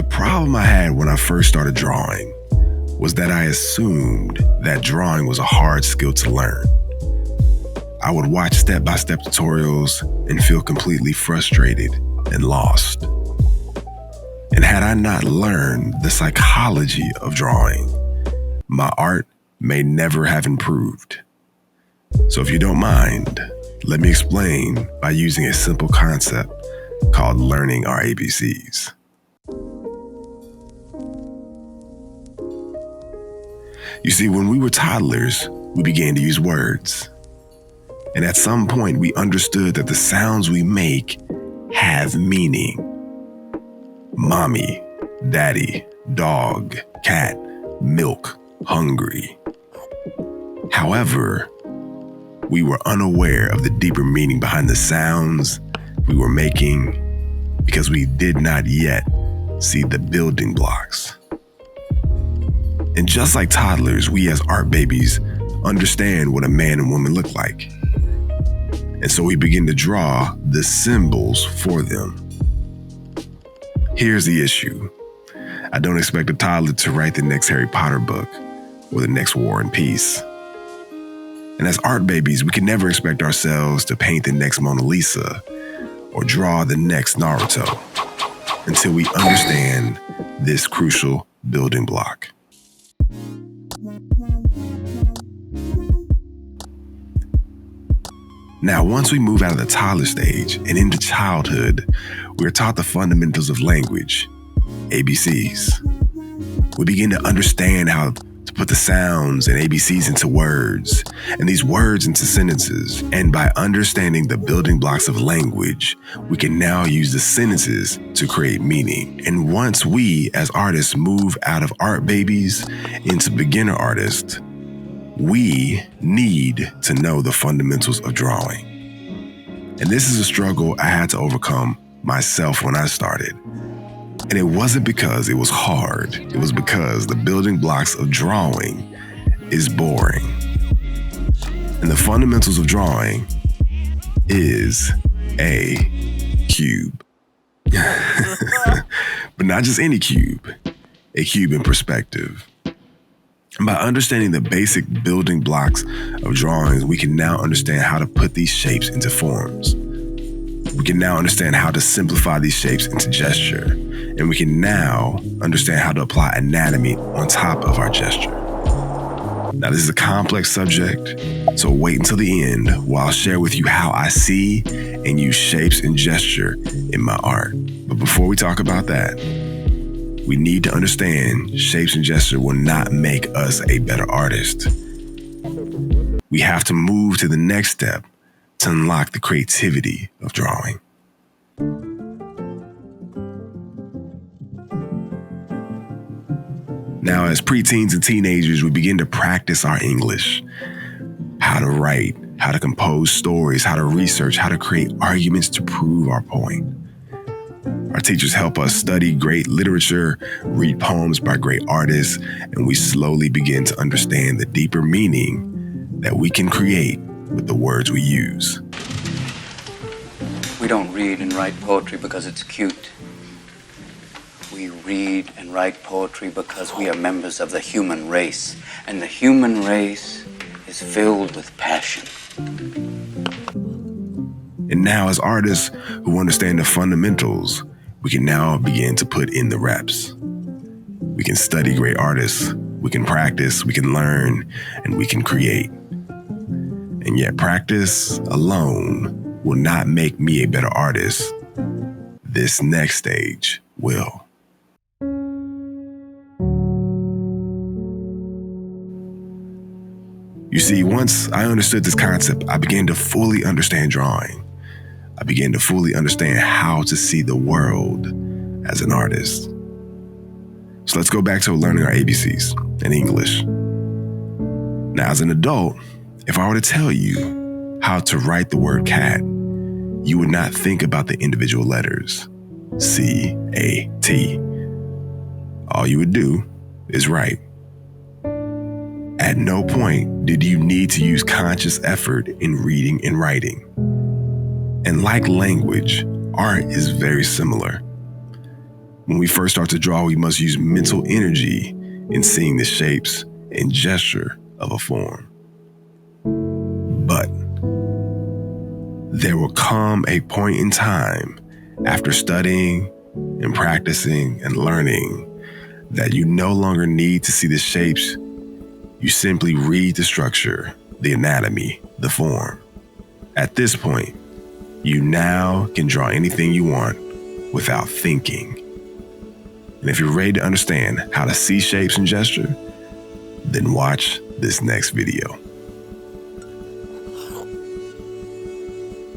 The problem I had when I first started drawing was that I assumed that drawing was a hard skill to learn. I would watch step-by-step tutorials and feel completely frustrated and lost. And had I not learned the psychology of drawing, my art may never have improved. So if you don't mind, let me explain by using a simple concept called learning our ABCs. You see, when we were toddlers, we began to use words. And at some point, we understood that the sounds we make have meaning. Mommy, daddy, dog, cat, milk, hungry. However, we were unaware of the deeper meaning behind the sounds we were making because we did not yet see the building blocks. And just like toddlers, we as art babies understand what a man and woman look like. And so we begin to draw the symbols for them. Here's the issue. I don't expect a toddler to write the next Harry Potter book or the next War and Peace. And as art babies, we can never expect ourselves to paint the next Mona Lisa or draw the next Naruto until we understand this crucial building block. Now, once we move out of the toddler stage and into childhood, we are taught the fundamentals of language, ABCs. We begin to understand how to put the sounds and ABCs into words, and these words into sentences. And by understanding the building blocks of language, we can now use the sentences to create meaning. And once we, as artists, move out of art babies into beginner artists, we need to know the fundamentals of drawing. And this is a struggle I had to overcome myself when I started. And it wasn't because it was hard. It was because the building blocks of drawing is boring. And the fundamentals of drawing is a cube. But not just any cube, a cube in perspective. And by understanding the basic building blocks of drawings, we can now understand how to put these shapes into forms. We can now understand how to simplify these shapes into gesture. And we can now understand how to apply anatomy on top of our gesture. Now, this is a complex subject, so wait until the end while I'll share with you how I see and use shapes and gesture in my art. But before we talk about that, we need to understand shapes and gesture will not make us a better artist. We have to move to the next step to unlock the creativity of drawing. Now, as preteens and teenagers, we begin to practice our English, how to write, how to compose stories, how to research, how to create arguments to prove our point. Our teachers help us study great literature, read poems by great artists, and we slowly begin to understand the deeper meaning that we can create with the words we use. We don't read and write poetry because it's cute. We read and write poetry because we are members of the human race, and the human race is filled with passion. And now, as artists who understand the fundamentals, we can now begin to put in the reps. We can study great artists, we can practice, we can learn, and we can create. And yet practice alone will not make me a better artist. This next stage will. You see, once I understood this concept, I began to fully understand drawing. I began to fully understand how to see the world as an artist. So let's go back to learning our ABCs in English. Now, as an adult, if I were to tell you how to write the word cat, you would not think about the individual letters, C-A-T. All you would do is write. At no point did you need to use conscious effort in reading and writing. And like language, art is very similar. When we first start to draw, we must use mental energy in seeing the shapes and gesture of a form. But there will come a point in time after studying and practicing and learning that you no longer need to see the shapes. You simply read the structure, the anatomy, the form. At this point, you now can draw anything you want without thinking. And if you're ready to understand how to see shapes and gesture, then watch this next video.